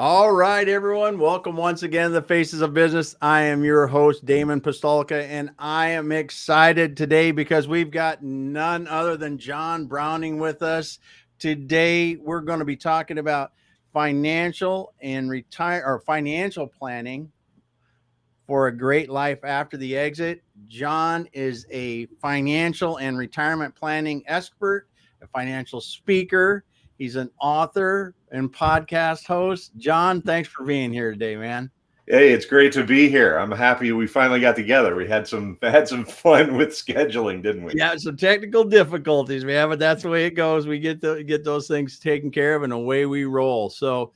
All right, everyone. Welcome once again to the Faces of Business. I am your host, Damon Pistolka, and I am excited today because we've got none other than John Browning with us. Today, we're going to be talking about financial and financial planning for a great life after the exit. John is a financial and retirement planning expert, a financial speaker. He's an author and podcast host. John, thanks for being here today, man. Hey, it's great to be here. I'm happy we finally got together. We had some fun with scheduling, didn't we? Yeah, some technical difficulties, man, but that's the way it goes. We get those things taken care of, and away we roll. So,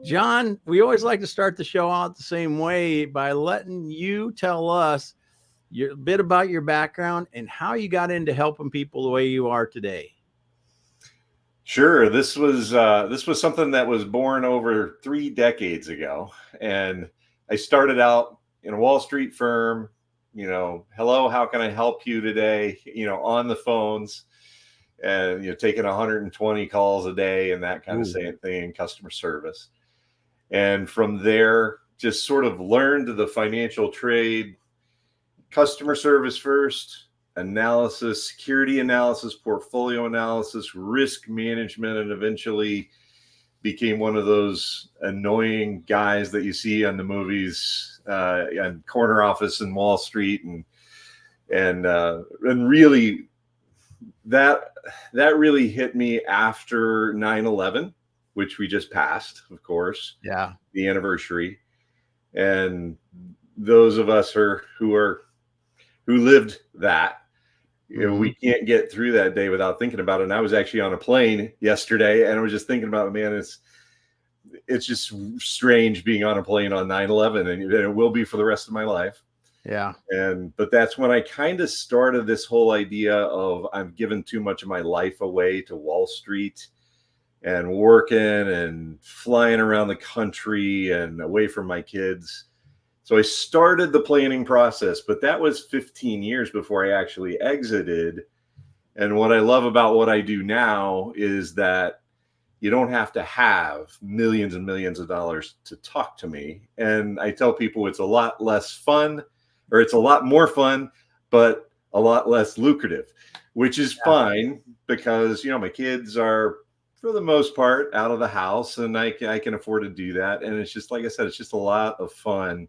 John, we always like to start the show out the same way by letting you tell us a bit about your background and how you got into helping people the way you are today. Sure. This was something that was born over 3 decades ago, and I started out in a Wall Street firm. Hello, how can I help you today? On the phones, and taking 120 calls a day and that kind of same thing, customer service. And from there, just sort of learned the financial trade, customer service first, analysis, security analysis, portfolio analysis, risk management, and eventually became one of those annoying guys that you see on the movies, and corner office in Wall Street, and really that really hit me after 9/11, which we just passed, of course. Yeah. The anniversary. And those of us who lived that, we can't get through that day without thinking about it. And I was actually on a plane yesterday, and I was just thinking about it, man. It's just strange being on a plane on 9/11, and it will be for the rest of my life. Yeah. But that's when I kind of started this whole idea of I've given too much of my life away to Wall Street and working and flying around the country and away from my kids. So I started the planning process, but that was 15 years before I actually exited. And what I love about what I do now is that you don't have to have millions and millions of dollars to talk to me. And I tell people it's a lot less fun, or it's a lot more fun, but a lot less lucrative, which is fine because, my kids are, for the most part, out of the house, and I can afford to do that. And it's just, like I said, it's just a lot of fun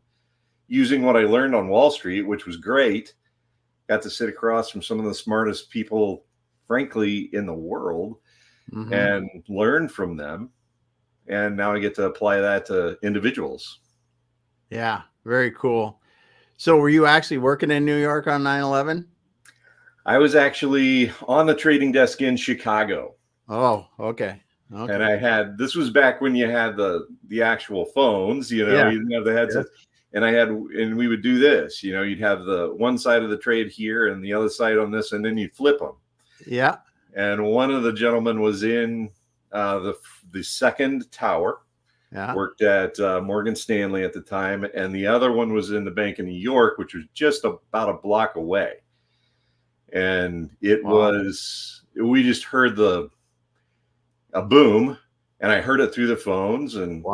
using what I learned on Wall Street, which was great. Got to sit across from some of the smartest people, frankly, in the world, and learn from them. And now I get to apply that to individuals. Yeah, very cool. So were you actually working in New York on 9/11? I was actually on the trading desk in Chicago. Oh, okay. And this was back when you had the actual phones, you didn't have the headsets. And and we would do this, you'd have the one side of the trade here and the other side on this, and then you'd flip them. Yeah. And one of the gentlemen was in the second tower, worked at Morgan Stanley at the time. And the other one was in the Bank of New York, which was just about a block away. And we just heard a boom, and I heard it through the phones, and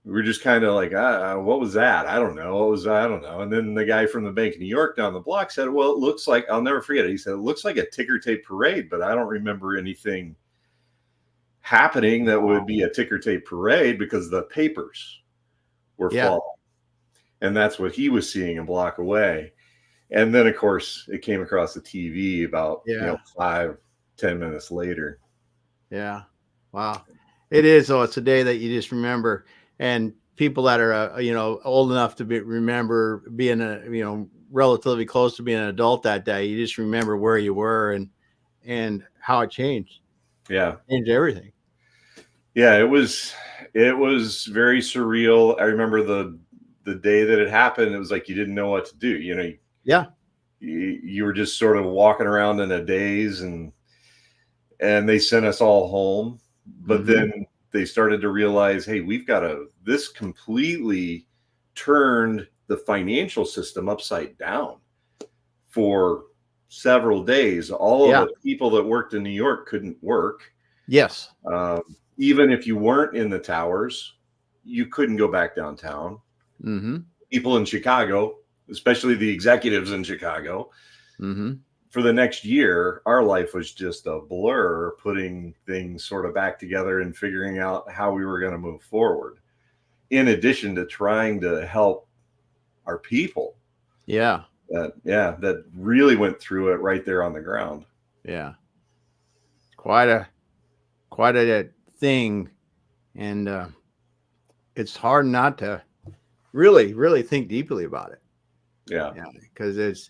we were just kind of like, what was that? I don't know. I don't know. And then the guy from the Bank of New York down the block said, well, it looks like, I'll never forget it. He said, it looks like a ticker tape parade, but I don't remember anything happening that would be a ticker tape parade because the papers were falling. And that's what he was seeing a block away. And then, of course, it came across the TV about 5-10 minutes later. Yeah. Wow. It is. So it's a day that you just remember. And people that are, old enough to remember being relatively close to being an adult that day, you just remember where you were and how it changed. Yeah. Changed everything. Yeah. It was very surreal. I remember the day that it happened. It was like, you didn't know what to do. You were just sort of walking around in a daze, and they sent us all home. But then they started to realize, hey, this completely turned the financial system upside down for several days. All of the people that worked in New York couldn't work. Yes. Even if you weren't in the towers, you couldn't go back downtown. Mm-hmm. People in Chicago, especially the executives in Chicago, Mm-hmm. for the next year, our life was just a blur, putting things sort of back together and figuring out how we were going to move forward, in addition to trying to help our people Yeah. that really went through it right there on the ground. Yeah. Quite a thing. And it's hard not to really think deeply about it. Yeah. Because it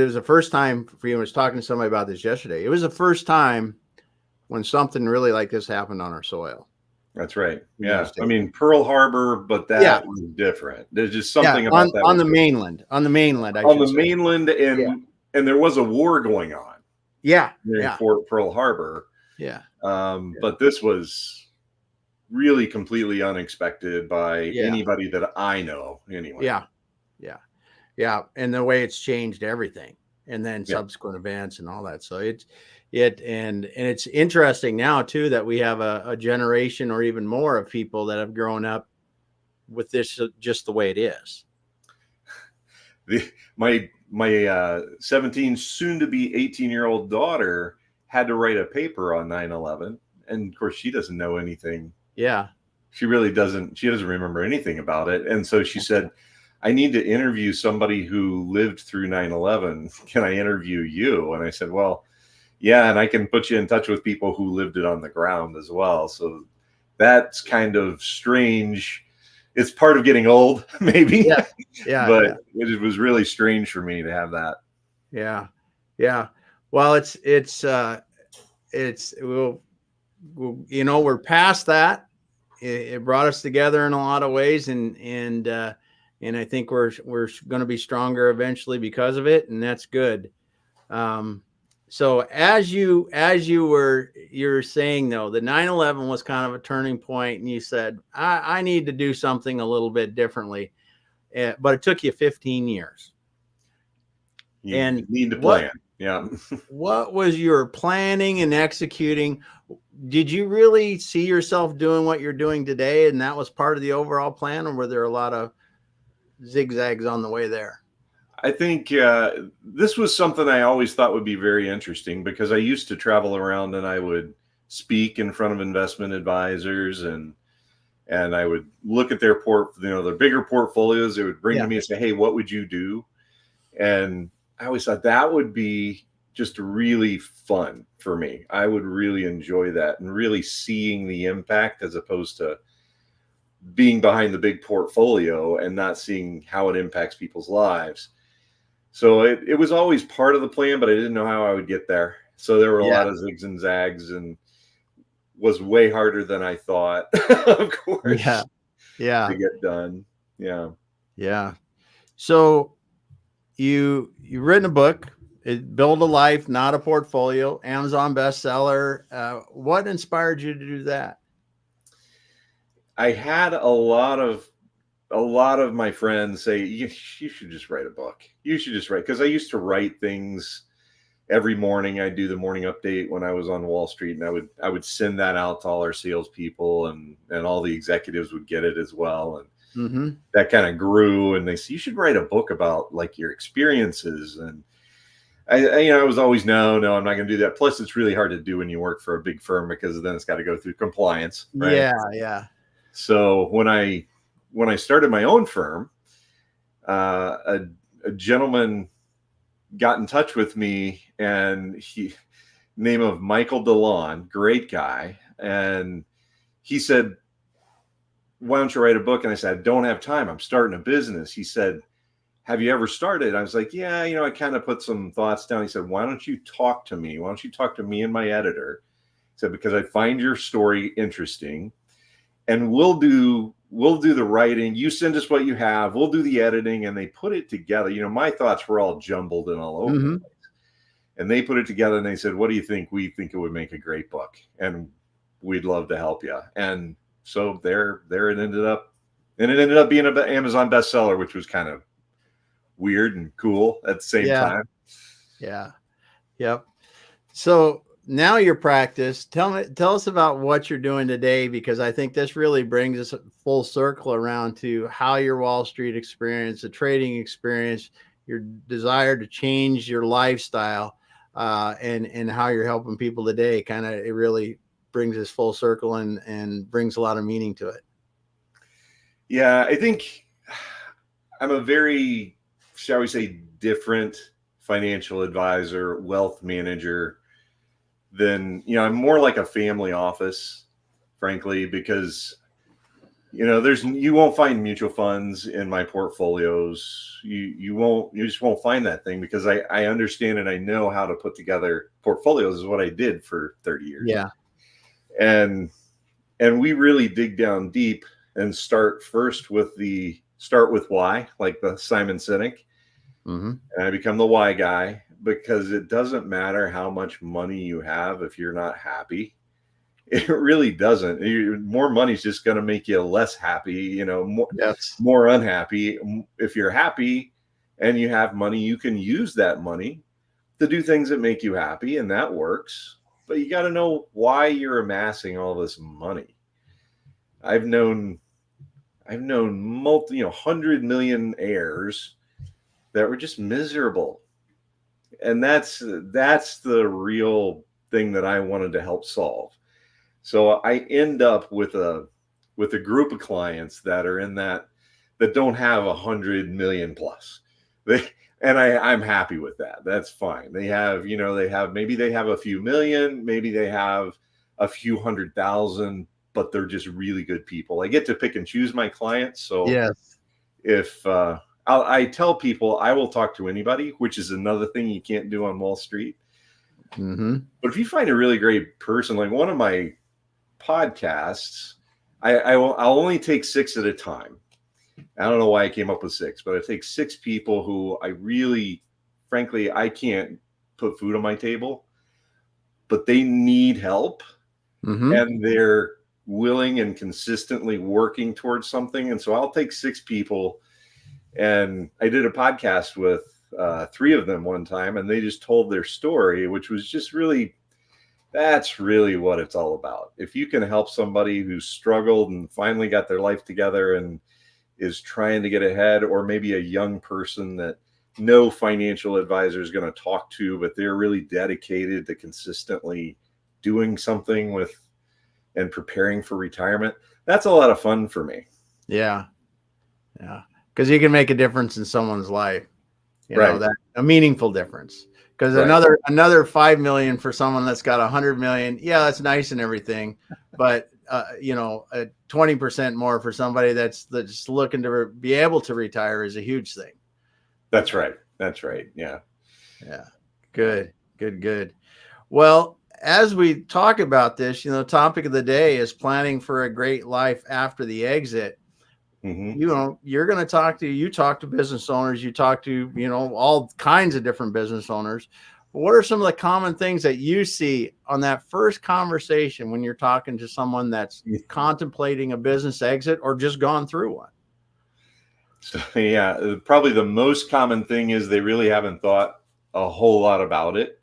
was the first time for you. I was talking to somebody about this yesterday. It was the first time when something really like this happened on our soil. That's right. Yeah. I mean, Pearl Harbor, but that was different. There's just something about that. On the mainland. On the mainland, mainland, and there was a war going on. Yeah. Fort Pearl Harbor. Yeah. But this was really completely unexpected by anybody that I know anyway. Yeah. And the way it's changed everything, and then subsequent events and all that. So and it's interesting now too, that we have a generation or even more of people that have grown up with this just the way it is. My 17, soon to be 18-year-old daughter had to write a paper on 9/11. And of course she doesn't know anything. Yeah. She really doesn't. She doesn't remember anything about it. And so she said, I need to interview somebody who lived through 9/11. Can I interview you? And I said, well, yeah, and I can put you in touch with people who lived it on the ground as well. So that's kind of strange. It's part of getting old, maybe. But it was really strange for me to have that. Yeah. Well, we're past that. It brought us together in a lot of ways, and I think we're going to be stronger eventually because of it, and that's good. So as you were saying though, the 9/11 was kind of a turning point, and you said, I need to do something a little bit differently, but it took you 15 years. You need to plan. Yeah. What was your planning and executing? Did you really see yourself doing what you're doing today, and that was part of the overall plan, or were there a lot of zigzags on the way there? I think this was something I always thought would be very interesting, because I used to travel around and I would speak in front of investment advisors, and I would look at their their bigger portfolios. They would bring to me and say, hey, what would you do? And I always thought that would be just really fun for me. I would really enjoy that, and really seeing the impact, as opposed to being behind the big portfolio and not seeing how it impacts people's lives. So it was always part of the plan, but I didn't know how I would get there. So there were a lot of zigs and zags, and was way harder than I thought, of course. Yeah. To get done. Yeah. So you've written a book, Build a Life, Not a Portfolio, Amazon bestseller. What inspired you to do that? I had a lot of my friends say, you should just write a book. You should just write, because I used to write things every morning. I'd do the morning update when I was on Wall Street, and I would send that out to all our salespeople, and all the executives would get it as well. And that kind of grew, and they said, you should write a book about like your experiences. And I was always, no, I'm not going to do that. Plus it's really hard to do when you work for a big firm, because then it's got to go through compliance. Right? Yeah. So when I started my own firm, a gentleman got in touch with me, and name of Michael DeLon, great guy. And he said, why don't you write a book? And I said, I don't have time. I'm starting a business. He said, have you ever started? I was like, yeah, I kind of put some thoughts down. He said, why don't you talk to me? Why don't you talk to me and my editor? He said, because I find your story interesting, and we'll do the writing. You send us what you have. We'll do the editing. And they put it together. My thoughts were all jumbled and all over the place. And they put it together, and they said, what do you think? We think it would make a great book, and we'd love to help you. And so there it ended up. And it ended up being an Amazon bestseller, which was kind of weird and cool at the same time. Yeah. Yep. So now your practice, tell us about what you're doing today, because I think this really brings us full circle around to how your Wall Street experience, the trading experience, your desire to change your lifestyle, and how you're helping people today. Kind of, it really brings us full circle and brings a lot of meaning to it. Yeah, I think I'm a very, shall we say, different financial advisor, wealth manager than, I'm more like a family office, frankly, because, you won't find mutual funds in my portfolios. You just won't find that thing, because I understand and I know how to put together portfolios, is what I did for 30 years. Yeah. And we really dig down deep and start with why, like the Simon Sinek. Mm-hmm. And I become the why guy, because it doesn't matter how much money you have if you're not happy. It really doesn't. More money is just going to make you less happy, more unhappy. If you're happy and you have money, you can use that money to do things that make you happy, and that works. But you got to know why you're amassing all this money. I've known multi, 100 millionaires that were just miserable. And that's the real thing that I wanted to help solve. So I end up with a group of clients that are in that don't have 100 million plus. I'm happy with that. That's fine. They have maybe they have a few million, maybe they have a few 100,000, but they're just really good people. I get to pick and choose my clients. So yes, if I tell people I will talk to anybody, which is another thing you can't do on Wall Street. Mm-hmm. But if you find a really great person, like one of my podcasts, I'll only take 6 at a time. I don't know why I came up with 6, but I take 6 people who I really, frankly, I can't put food on my table, but they need help. Mm-hmm. And they're willing and consistently working towards something. And so I'll take 6 people. And I did a podcast with 3 of them one time, and they just told their story, which was just really, that's really what it's all about. If you can help somebody who's struggled and finally got their life together and is trying to get ahead, or maybe a young person that no financial advisor is going to talk to, but they're really dedicated to consistently doing something with and preparing for retirement, that's a lot of fun for me. Yeah. Because you can make a difference in someone's life, Right. that a meaningful difference. Because Right. another 5 million for someone that's got 100 million. Yeah, that's nice and everything, but 20% more for somebody that's looking to be able to retire is a huge thing. That's right. Yeah. Good. Well, as we talk about this, topic of the day is planning for a great life after the exit. Mm-hmm. You're going to you talk to business owners, you talk to, all kinds of different business owners. What are some of the common things that you see on that first conversation when you're talking to someone that's contemplating a business exit or just gone through one? So, yeah, probably the most common thing is they really haven't thought a whole lot about it.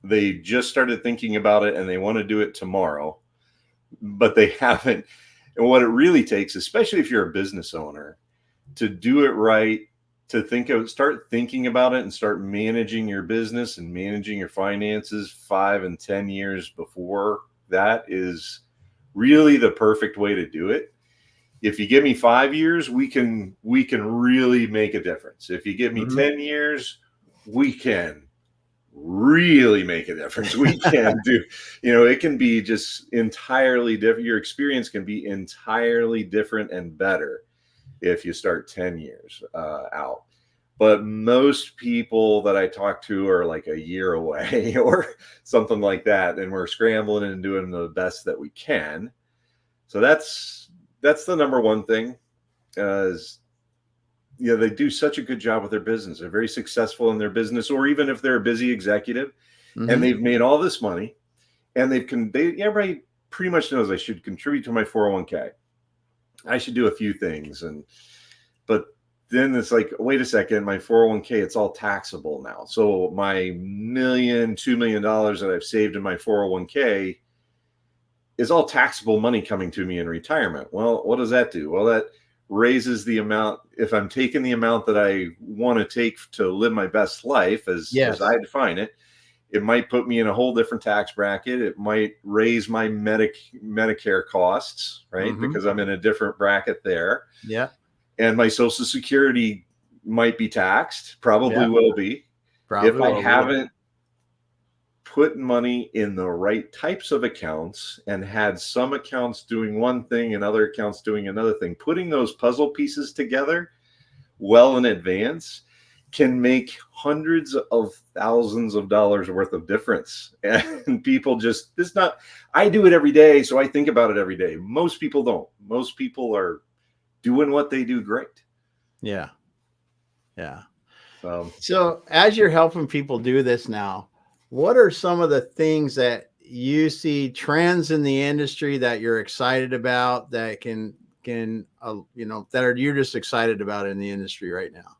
They just started thinking about it and they want to do it tomorrow, but they haven't. And what it really takes, especially if you're a business owner, to do it right, to start thinking about it and start managing your business and managing your finances 5 and 10 years before that is really the perfect way to do it. If you give me 5 years, we can really make a difference. If you give me 10 years, we can really make a difference. We can do, it can be just entirely different. Your experience can be entirely different and better if you start 10 years out. But most people that I talk to are like a year away or something like that. And we're scrambling and doing the best that we can. So that's the number one thing is, they do such a good job with their business. They're very successful in their business, or even if they're a busy executive and they've made all this money and everybody pretty much knows I should contribute to my 401k. I should do a few things. But then it's like, wait a second, my 401k, it's all taxable now. So my $2 million that I've saved in my 401k is all taxable money coming to me in retirement. Well, what does that do? Well, that raises the amount. If I'm taking the amount that I want to take to live my best life, as I define it, it might put me in a whole different tax bracket. It might raise my Medicare costs, right? Mhm. Because I'm in a different bracket there. Yeah. And my Social Security might be taxed, probably will be. If I haven't put money in the right types of accounts and had some accounts doing one thing and other accounts doing another thing, putting those puzzle pieces together well in advance can make hundreds of thousands of dollars worth of difference. And people just, it's not, I do it every day, so I think about it every day. Most people don't. Most people are doing what they do great. Yeah. Yeah. So as you're helping people do this now, what are some of the things that you see trends in the industry that you're excited about that can you're just excited about in the industry right now?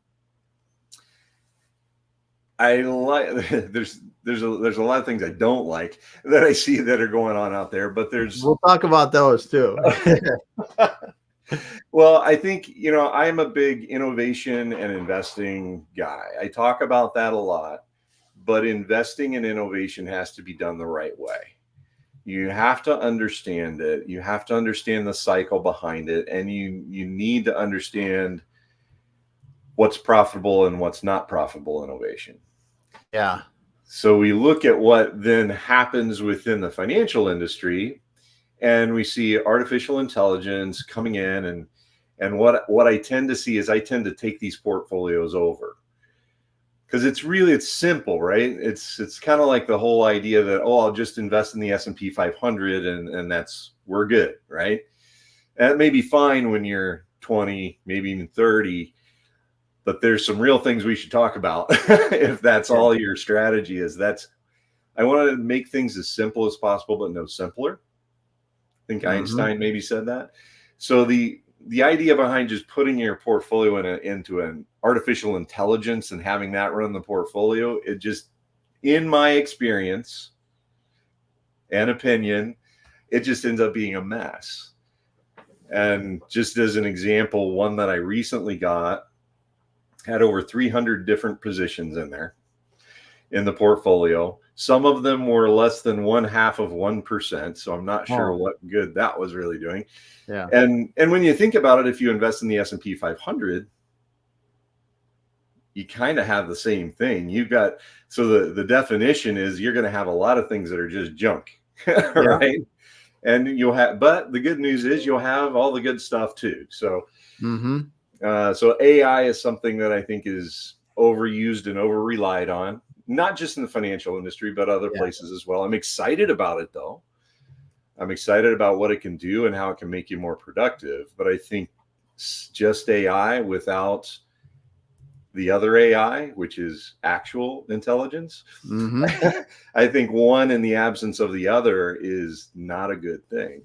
I like there's a lot of things I don't like that I see that are going on out there, but we'll talk about those too. Well, I think, I'm a big innovation and investing guy. I talk about that a lot, but investing in innovation has to be done the right way. You have to understand it. You have to understand the cycle behind it, and you need to understand what's profitable and what's not profitable innovation. Yeah. So we look at what then happens within the financial industry, and we see artificial intelligence coming in, and what I tend to see is I tend to take these portfolios over, because it's simple, right? It's kind of like the whole idea that, I'll just invest in the S&P 500 and we're good, right? That may be fine when you're 20, maybe even 30, but there's some real things we should talk about if that's all your strategy is. I want to make things as simple as possible, but no simpler. I think Einstein maybe said that. So the idea behind just putting your portfolio into an artificial intelligence and having that run the portfolio, it just, in my experience and opinion, it just ends up being a mess. And just as an example, one that I recently got had over 300 different positions in there in the portfolio. Some of them were less than 0.5%. So I'm not sure what good that was really doing. Yeah. And when you think about it, if you invest in the S&P 500, you kind of have the same thing. So the definition is you're going to have a lot of things that are just junk, right? And but the good news is you'll have all the good stuff too. So, so AI is something that I think is overused and over relied on, not just in the financial industry, but other places as well. I'm excited about it though. I'm excited about what it can do and how it can make you more productive. But I think just AI without the other AI, which is actual intelligence, I think one in the absence of the other is not a good thing.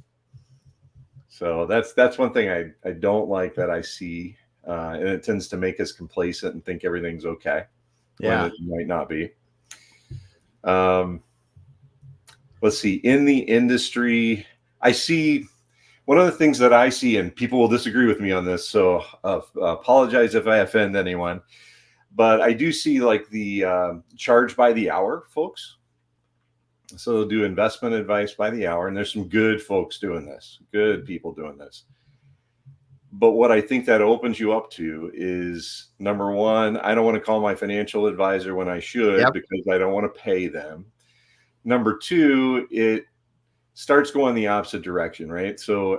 So that's one thing I don't like that I see. And it tends to make us complacent and think everything's okay. Yeah. When it might not be. Let's see, in the industry, I see one of the things that I see, and people will disagree with me on this, so apologize if I offend anyone, but I do see like the charge by the hour folks. So they'll do investment advice by the hour, and there's some good folks doing this, good people doing this. But what I think that opens you up to is, number one, I don't want to call my financial advisor when I should because I don't want to pay them. Number two, it starts going the opposite direction, right? So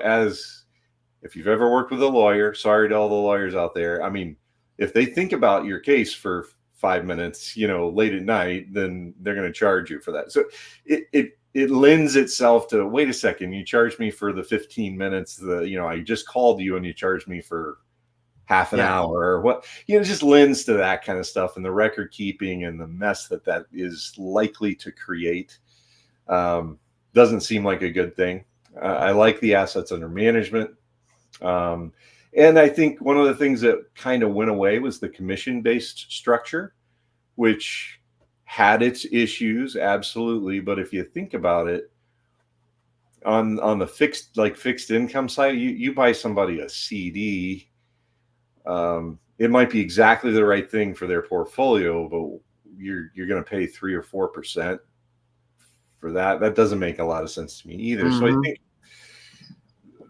if you've ever worked with a lawyer, sorry to all the lawyers out there. I mean, if they think about your case for 5 minutes, late at night, then they're going to charge you for that. So it lends itself to, wait a second, you charged me for the 15 minutes, I just called you and you charged me for half an hour or what, it just lends to that kind of stuff, and the record keeping and the mess that is likely to create doesn't seem like a good thing. I like the assets under management. And I think one of the things that kind of went away was the commission-based structure, which had its issues, absolutely. But if you think about it, on the fixed income side, you buy somebody a CD, it might be exactly the right thing for their portfolio, but you're going to pay 3 or 4% for that. That doesn't make a lot of sense to me either. So I think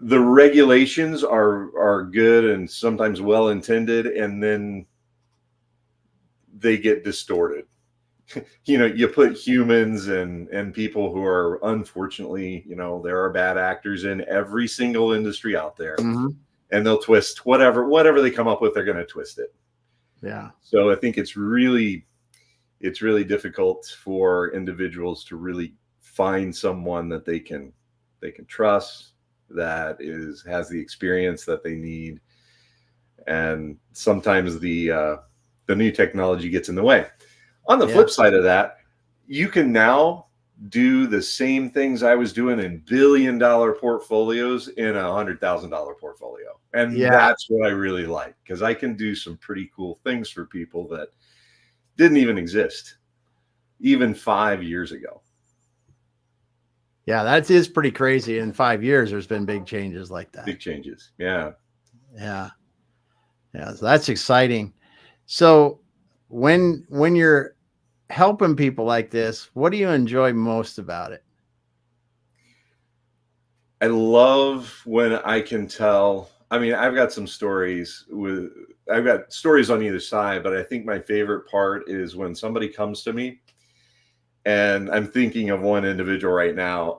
the regulations are good and sometimes well intended, and then they get distorted. You put humans and people who are, unfortunately, there are bad actors in every single industry out there, and they'll twist whatever they come up with. They're going to twist it. Yeah. So I think it's really difficult for individuals to really find someone that they can trust, that has the experience that they need, and sometimes the new technology gets in the way. On the flip side of that, you can now do the same things I was doing in $1 billion portfolios in $100,000 portfolio. And that's what I really like, because I can do some pretty cool things for people that didn't even exist even 5 years ago. Yeah, that is pretty crazy. In 5 years, there's been big changes like that. Big changes. Yeah. Yeah. Yeah. So that's exciting. So when you're helping people like this, what do you enjoy most about it? I love when I can tell. I mean, I've got stories on either side, but I think my favorite part is when somebody comes to me, and I'm thinking of one individual right now,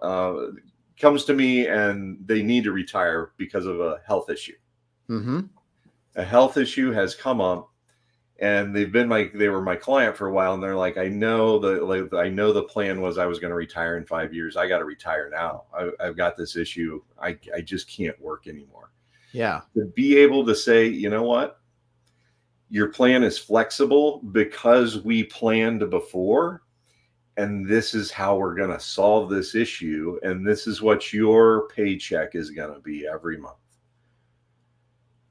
comes to me and they need to retire because of a health issue. A health issue has come up, and they were my client for a while, and they're like, I know the plan was I was going to retire in 5 years. I got to retire now. I've got this issue. I just can't work anymore. Yeah. To be able to say, you know what? Your plan is flexible because we planned before, and this is how we're going to solve this issue, and this is what your paycheck is going to be every month.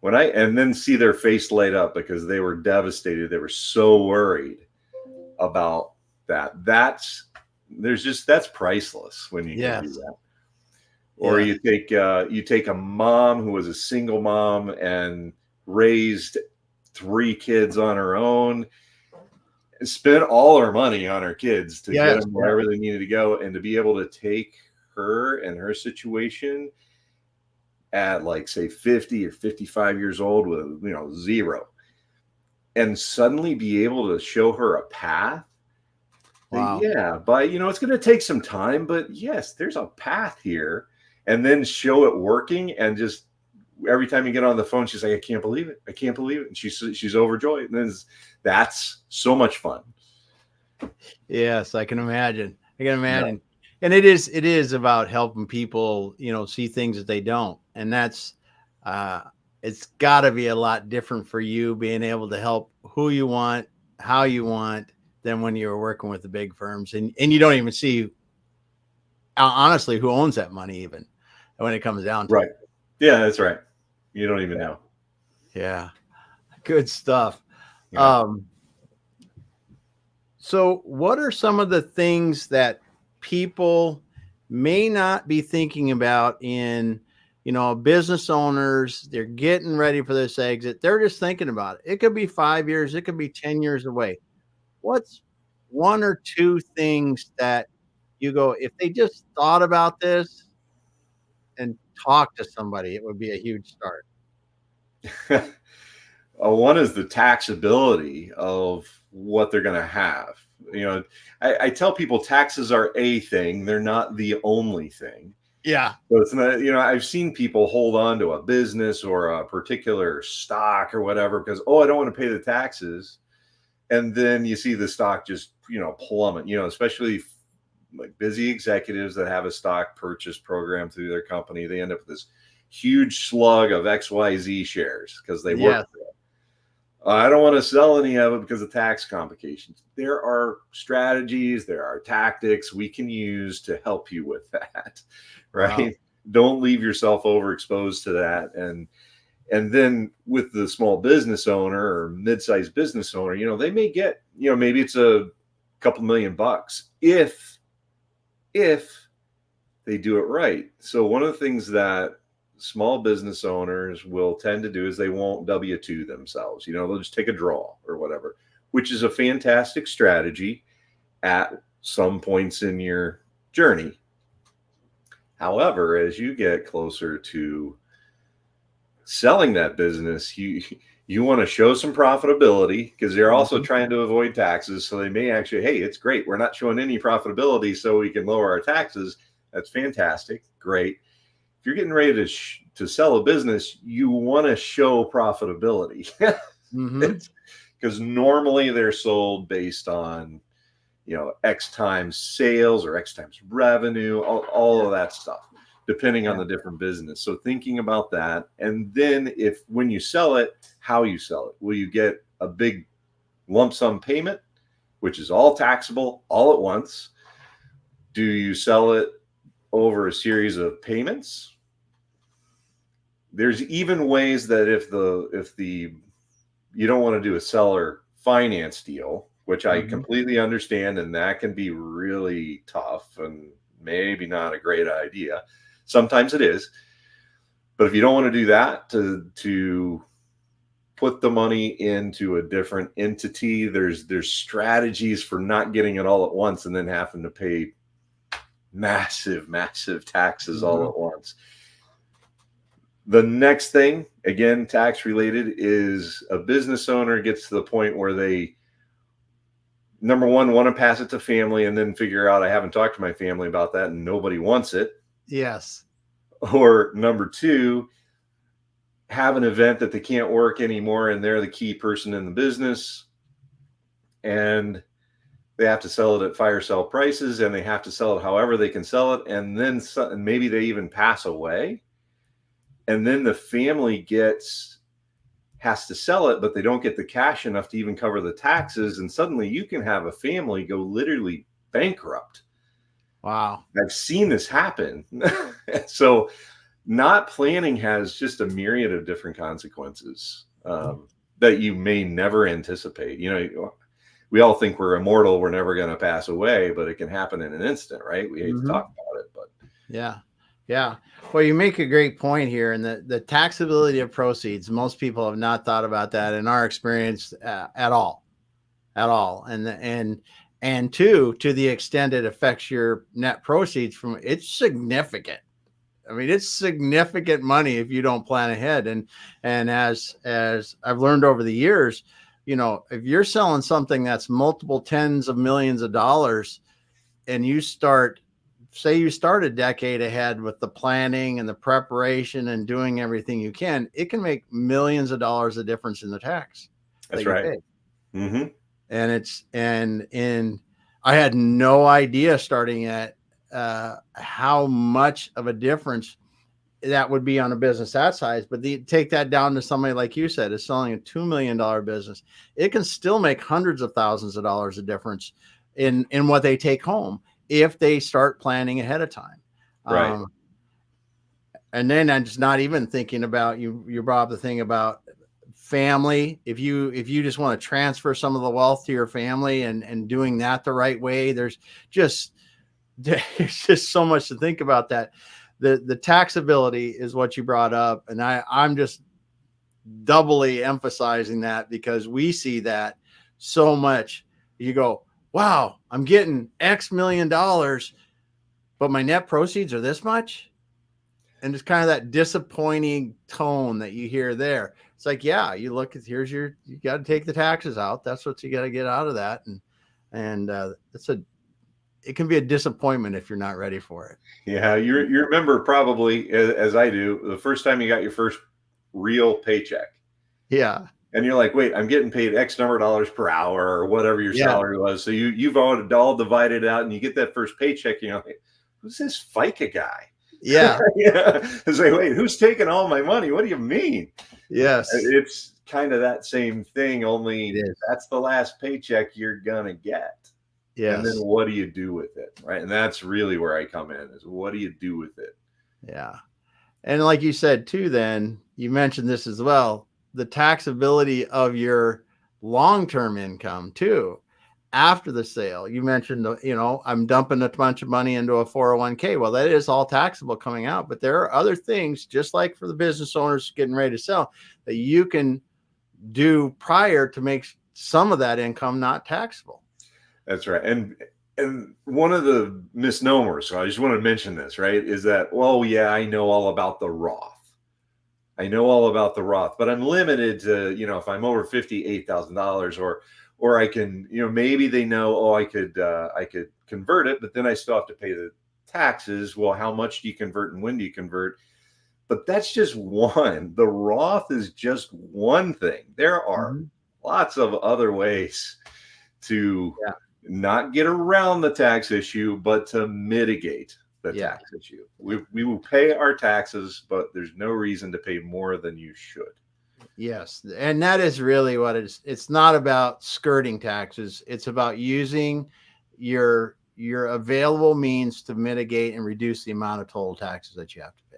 And then see their face light up because they were devastated. They were so worried about that. That's priceless when you can do that. Or you take a mom who was a single mom and raised 3 kids on her own, and spent all her money on her kids to get them wherever they needed to go, and to be able to take her and her situation at, like, say 50 or 55 years old with zero, and suddenly be able to show her a path. Wow. But it's going to take some time, but yes, there's a path here. And then show it working, and just every time you get on the phone, she's like, I can't believe it, and she's overjoyed. And that's so much fun. Yes, I can imagine. And it is about helping people, see things that they don't. And that's, it's got to be a lot different for you being able to help who you want, how you want, than when you were working with the big firms. And you don't even see, honestly, who owns that money even when it comes down to it. Yeah, that's right. You don't even know. Yeah. Good stuff. Yeah. So what are some of the things that people may not be thinking about in, business owners? They're getting ready for this exit. They're just thinking about it. It could be 5 years. It could be 10 years away. What's 1 or 2 things that you go, if they just thought about this and talk to somebody, it would be a huge start? One is the taxability of what they're going to have. I tell people taxes are a thing. They're not the only thing. Yeah. So it's not, I've seen people hold on to a business or a particular stock or whatever because, I don't want to pay the taxes. And then you see the stock just, plummet, especially like busy executives that have a stock purchase program through their company. They end up with this huge slug of XYZ shares because they work for it. I don't want to sell any of it because of tax complications. There are strategies, there are tactics we can use to help you with that, right? Wow. Don't leave yourself overexposed to that. And And then with the small business owner or mid-sized business owner, they may get, maybe it's a couple $1,000,000 if they do it right. So one of the things that small business owners will tend to do is they won't W-2 themselves. They'll just take a draw or whatever, which is a fantastic strategy at some points in your journey. However, as you get closer to selling that business, you want to show some profitability, because they're also trying to avoid taxes. So they may actually, hey, it's great, we're not showing any profitability so we can lower our taxes. That's fantastic. Great. If you're getting ready to sell a business, you want to show profitability, because normally they're sold based on, X times sales or X times revenue, all of that stuff, depending on the different business. So thinking about that. And then when you sell it, how you sell it. Will you get a big lump sum payment, which is all taxable all at once? Do you sell it over a series of payments? There's even ways that if you don't want to do a seller finance deal, which I completely understand, and that can be really tough and maybe not a great idea. Sometimes it is. But if you don't want to do that, to put the money into a different entity, there's strategies for not getting it all at once and then having to pay massive taxes all at once. The next thing, again, tax related, is a business owner gets to the point where they, number one, want to pass it to family and then figure out, I haven't talked to my family about that and nobody wants it. Yes. Or number two, have an event that they can't work anymore and they're the key person in the business and they have to sell it at fire sale prices, and they have to sell it however they can sell it. And then maybe they even pass away. And then the family has to sell it, but they don't get the cash enough to even cover the taxes. And suddenly you can have a family go literally bankrupt. Wow. I've seen this happen. So not planning has just a myriad of different consequences that you may never anticipate. We all think we're immortal, we're never going to pass away, but it can happen in an instant, right? We hate to talk about it, but yeah. Well, you make a great point here, and the taxability of proceeds. Most people have not thought about that in our experience at all, and to the extent it affects your net proceeds from it's significant. I mean, it's significant money if you don't plan ahead. And as I've learned over the years, if you're selling something that's multiple tens of millions of dollars, and you start a decade ahead with the planning and the preparation and doing everything you can, it can make millions of dollars of difference in the tax. That's right. And I had no idea starting at how much of a difference that would be on a business that size. But take that down to somebody like you said is selling a $2 million business. It can still make hundreds of thousands of dollars of difference in what they take home if they start planning ahead of time. Right. And then I'm just not even thinking about you brought up the thing about family. If you just want to transfer some of the wealth to your family and doing that the right way, there's just so much to think about that. The taxability is what you brought up. And I'm just doubly emphasizing that because we see that so much. You go, wow, I'm getting X million dollars, but my net proceeds are this much. And it's kind of that disappointing tone that you hear there. It's like, yeah, you look at, you got to take the taxes out. That's what you got to get out of that. And it can be a disappointment if you're not ready for it. Yeah. You remember probably, as I do, the first time you got your first real paycheck. Yeah. And you're like, wait, I'm getting paid X number of dollars per hour or whatever your salary was. So you've all divided out and you get that first paycheck. Like, who's this FICA guy? Yeah. It's like, wait, who's taking all my money? What do you mean? Yes. It's kind of that same thing, only that's the last paycheck you're going to get. Yes. And then what do you do with it? Right. And that's really where I come in is what do you do with it? Yeah. And like you said too, then you mentioned this as well, the taxability of your long-term income too after the sale. You mentioned, I'm dumping a bunch of money into a 401k. Well, that is all taxable coming out, but there are other things, just like for the business owners getting ready to sell, that you can do prior to make some of that income not taxable. That's right. And one of the misnomers, so I just want to mention this, right, is that, well, yeah, I know all about the Roth. I know all about the Roth, but I'm limited to, if I'm over $58,000, or I can, maybe they know, oh, I could convert it, but then I still have to pay the taxes. Well, how much do you convert and when do you convert? But that's just one. The Roth is just one thing. There are lots of other ways to not get around the tax issue, but to mitigate the tax issue. We will pay our taxes, but there's no reason to pay more than you should. Yes. And that is really what it is. It's not about skirting taxes. It's about using your available means to mitigate and reduce the amount of total taxes that you have to pay.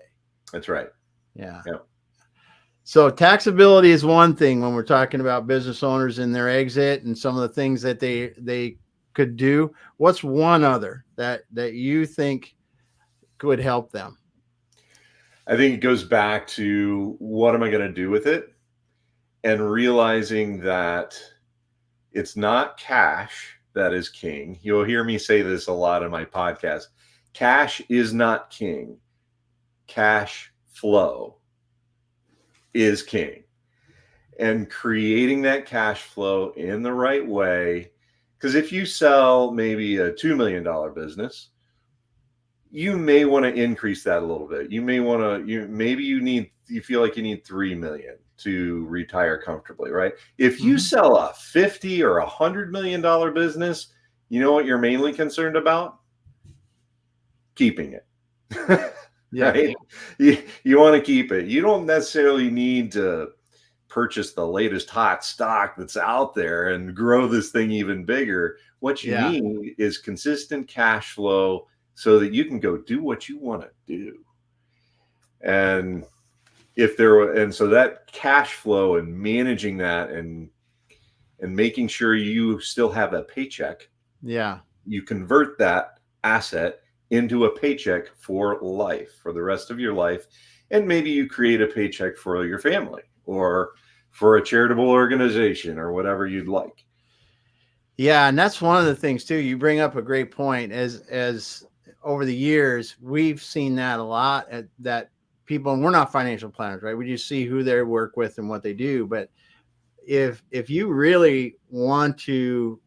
That's right. Yeah. Yep. So taxability is one thing when we're talking about business owners and their exit and some of the things that they could do. What's one other that you think could help them? I think it goes back to, what am I going to do with it? And realizing that it's not cash that is king. You'll hear me say this a lot in my podcast. Cash is not king. Cash flow is king. And creating that cash flow in the right way, because if you sell maybe a $2 million business, you may want to increase that a little bit. You may want to, you feel like you need 3 million to retire comfortably, right? If you sell a 50 or $100 million business, you know what you're mainly concerned about? Keeping it. Right? You want to keep it. You don't necessarily need to purchase the latest hot stock that's out there and grow this thing even bigger. What you need is consistent cash flow so that you can go do what you want to do. And so that cash flow and managing that and making sure you still have a paycheck. Yeah. You convert that asset into a paycheck for life, for the rest of your life. And maybe you create a paycheck for your family or for a charitable organization or whatever you'd like. Yeah. And that's one of the things too. You bring up a great point. As over the years, we've seen that a lot, that people, and we're not financial planners, right? We just see who they work with and what they do. But if you really want to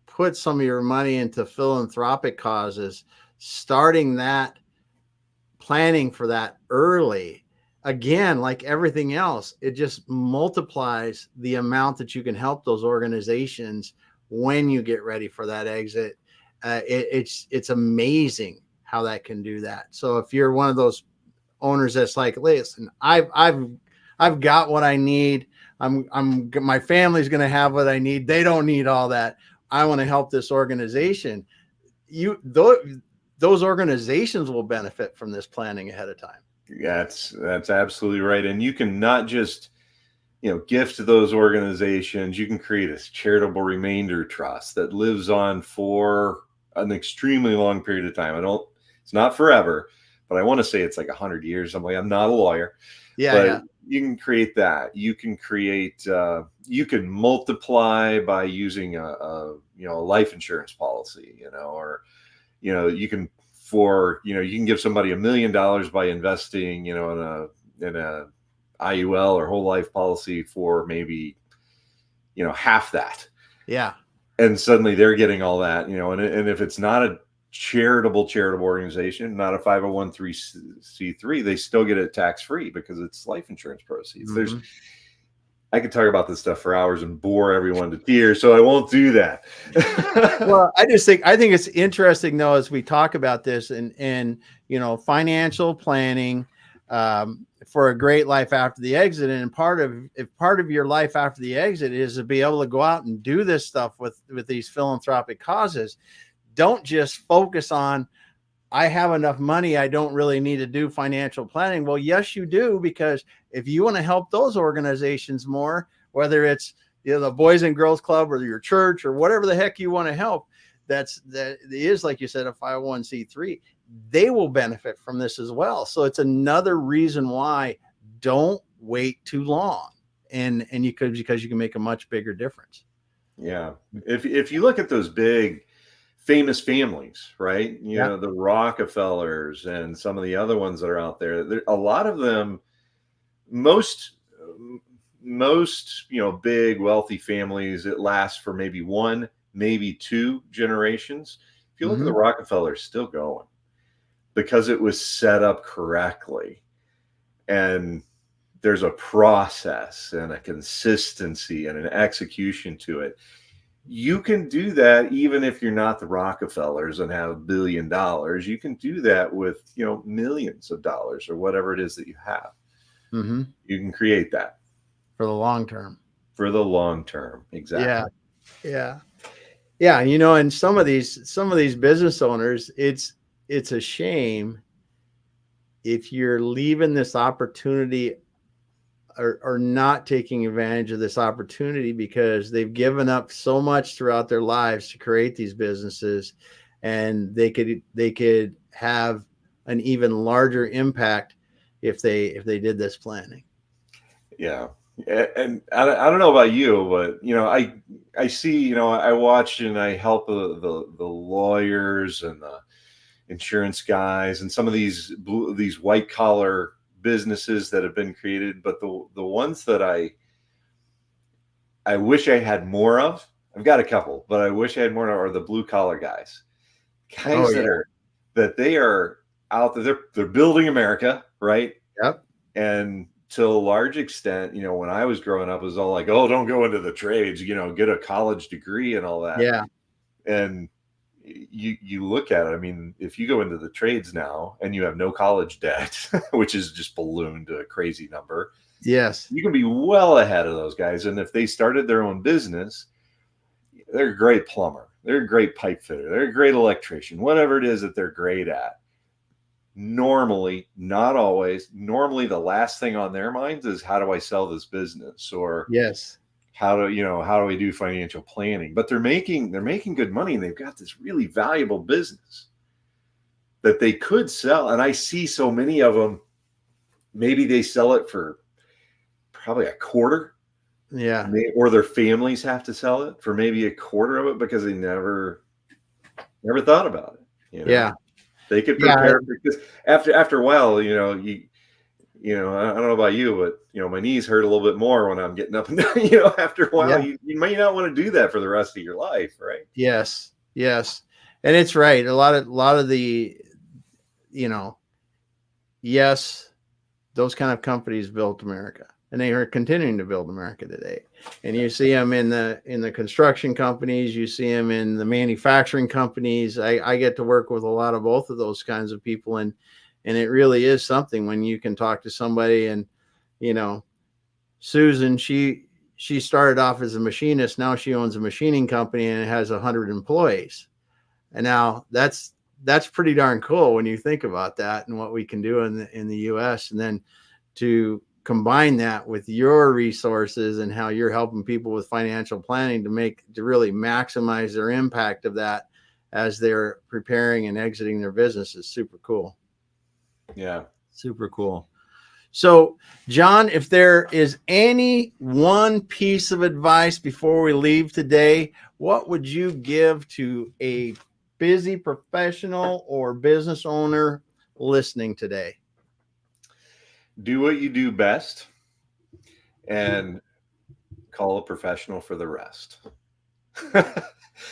put some of your money into philanthropic causes, starting that planning for that early, again, like everything else, it just multiplies the amount that you can help those organizations when you get ready for that exit. It's amazing how that can do that. So if you're one of those owners that's like, listen, I've got what I need. My family's going to have what I need. They don't need all that. I want to help this organization. Those organizations will benefit from this planning ahead of time. That's absolutely right. And you can not just, gift to those organizations. You can create a charitable remainder trust that lives on for an extremely long period of time. It's not forever, but I want to say it's like 100 years. I'm not a lawyer. Yeah. You can create that. You can create, you can multiply by using a life insurance policy, or, you can give somebody $1 million by investing, in a IUL or whole life policy for maybe, half that. Yeah. And suddenly they're getting all that, and if it's not a charitable organization, not a 501c3, they still get it tax-free because it's life insurance proceeds. I could talk about this stuff for hours and bore everyone to tears, so I won't do that. Well, I think it's interesting though, as we talk about this and financial planning for a great life after the exit. And part of your life after the exit is to be able to go out and do this stuff with these philanthropic causes. Don't just focus on I have enough money, I don't really need to do financial planning. Well, yes, you do, because if you want to help those organizations more, whether it's the Boys and Girls Club or your church or whatever the heck you want to help, that is, like you said, a 501c3, they will benefit from this as well. So it's another reason why don't wait too long, and you could, because you can make a much bigger difference. Yeah. If you look at those big famous families, right? The Rockefellers and some of the other ones that are out there, a lot of them, most big wealthy families, it lasts for maybe one, maybe two generations. If you look at the Rockefellers, still going because it was set up correctly, and there's a process and a consistency and an execution to it. You can do that even if you're not the Rockefellers and have $1 billion. You can do that with, millions of dollars or whatever it is that you have. Mm-hmm. You can create that for the long term. For the long term, exactly. Yeah. And some of these business owners, it's a shame if you're leaving this opportunity or not taking advantage of this opportunity, because they've given up so much throughout their lives to create these businesses, and they could have an even larger impact if they did this planning. Yeah. And I don't know about you, but I see, I watch and I help the lawyers and the insurance guys and some of these white collar businesses that have been created, but the ones that I wish I had more of, I've got a couple, but I wish I had more of, are the blue collar guys that they are out there. They're building America, right? Yep. And to a large extent, when I was growing up, it was all like, oh, don't go into the trades, get a college degree and all that. Yeah. And you look at it, I mean, if you go into the trades now and you have no college debt, which is just ballooned to a crazy number. Yes. You can be well ahead of those guys. And if they started their own business, they're a great plumber. They're a great pipe fitter. They're a great electrician, whatever it is that they're great at. Normally, not always, normally the last thing on their minds is, how do I sell this business? Or yes, how do we do financial planning? But they're making good money, and they've got this really valuable business that they could sell. And I see so many of them, maybe they sell it for probably a quarter. Yeah. Or their families have to sell it for maybe a quarter of it because they never thought about it. Yeah. They could prepare because after a while, I don't know about you, but my knees hurt a little bit more when I'm getting up and down. After a while, you may not want to do that for the rest of your life, right? Yes, and it's right. A lot of the, yes, those kind of companies built America, and they are continuing to build America today. And you see them in the construction companies, you see them in the manufacturing companies. I get to work with a lot of both of those kinds of people, and it really is something when you can talk to somebody. And Susan, she started off as a machinist. Now she owns a machining company and it has 100 employees. And now that's pretty darn cool when you think about that and what we can do in the US. And then to combine that with your resources and how you're helping people with financial planning to really maximize their impact of that as they're preparing and exiting their business is super cool. Yeah. Super cool. So, John, if there is any one piece of advice before we leave today, what would you give to a busy professional or business owner listening today? Do what you do best and call a professional for the rest.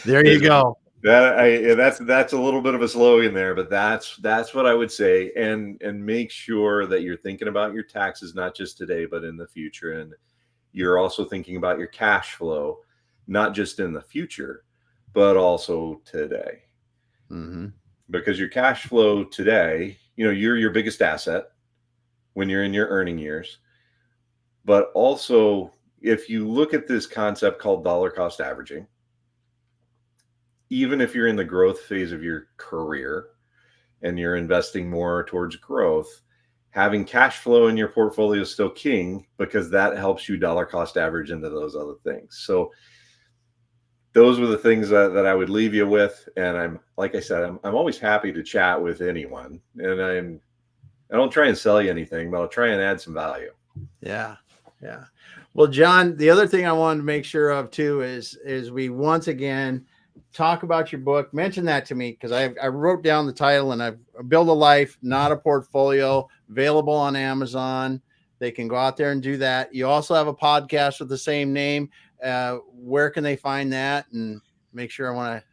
There you go. That's a little bit of a slogan there, but that's what I would say. And make sure that you're thinking about your taxes, not just today, but in the future. And you're also thinking about your cash flow, not just in the future, but also today. Mm-hmm. Because your cash flow today, you're your biggest asset when you're in your earning years. But also, if you look at this concept called dollar cost averaging, even if you're in the growth phase of your career and you're investing more towards growth, having cash flow in your portfolio is still king, because that helps you dollar cost average into those other things. So those were the things that I would leave you with. And like I said, I'm always happy to chat with anyone, and I don't try and sell you anything, but I'll try and add some value. Yeah. Yeah. Well, John, the other thing I wanted to make sure of too is we once again talk about your book. Mention that to me, because I wrote down the title, and I've Build a Life, Not a Portfolio, available on Amazon. They can go out there and do that. You also have a podcast with the same name. Where can they find that? And make sure I want to.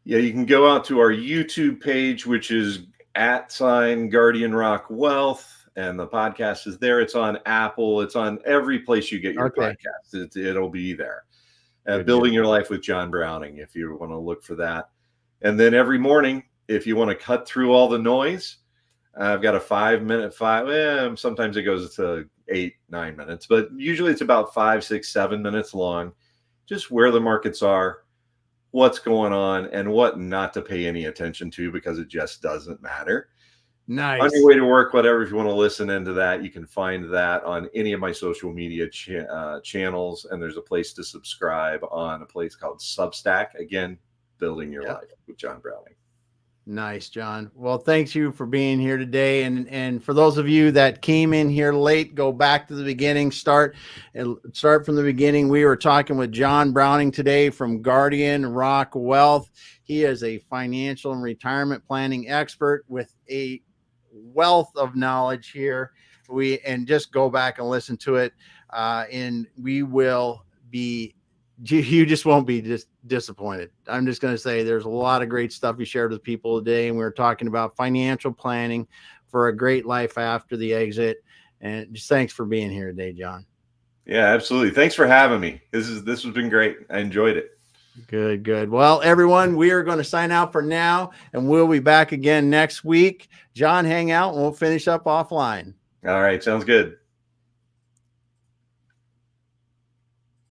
Yeah, you can go out to our YouTube page, which is @Guardian Rock Wealth. And the podcast is there. It's on Apple. It's on every place you get your podcast. It'll be there. Building Your Life with John Browning, if you want to look for that. And then every morning, if you want to cut through all the noise, I've got a 5-minute, sometimes it goes to 8-9 minutes, but usually it's about 5, 6, 7 minutes long. Just where the markets are, what's going on, and what not to pay any attention to, because it just doesn't matter. Nice. On your way to work, whatever, if you want to listen into that, you can find that on any of my social media channels. And there's a place to subscribe on a place called Substack. Again, Building Your Life with John Browning. Nice, John. Well, thanks you for being here today. And for those of you that came in here late, go back to the beginning, start from the beginning. We were talking with John Browning today from Guardian Rock Wealth. He is a financial and retirement planning expert with a wealth of knowledge here. And just go back and listen to it. And you just won't be disappointed. I'm just going to say there's a lot of great stuff you shared with people today. And we were talking about financial planning for a great life after the exit. And just thanks for being here today, John. Yeah, absolutely. Thanks for having me. This has been great. I enjoyed it. Good. Well, everyone, we are going to sign out for now, and we'll be back again next week. John, hang out and we'll finish up offline. All right. Sounds good.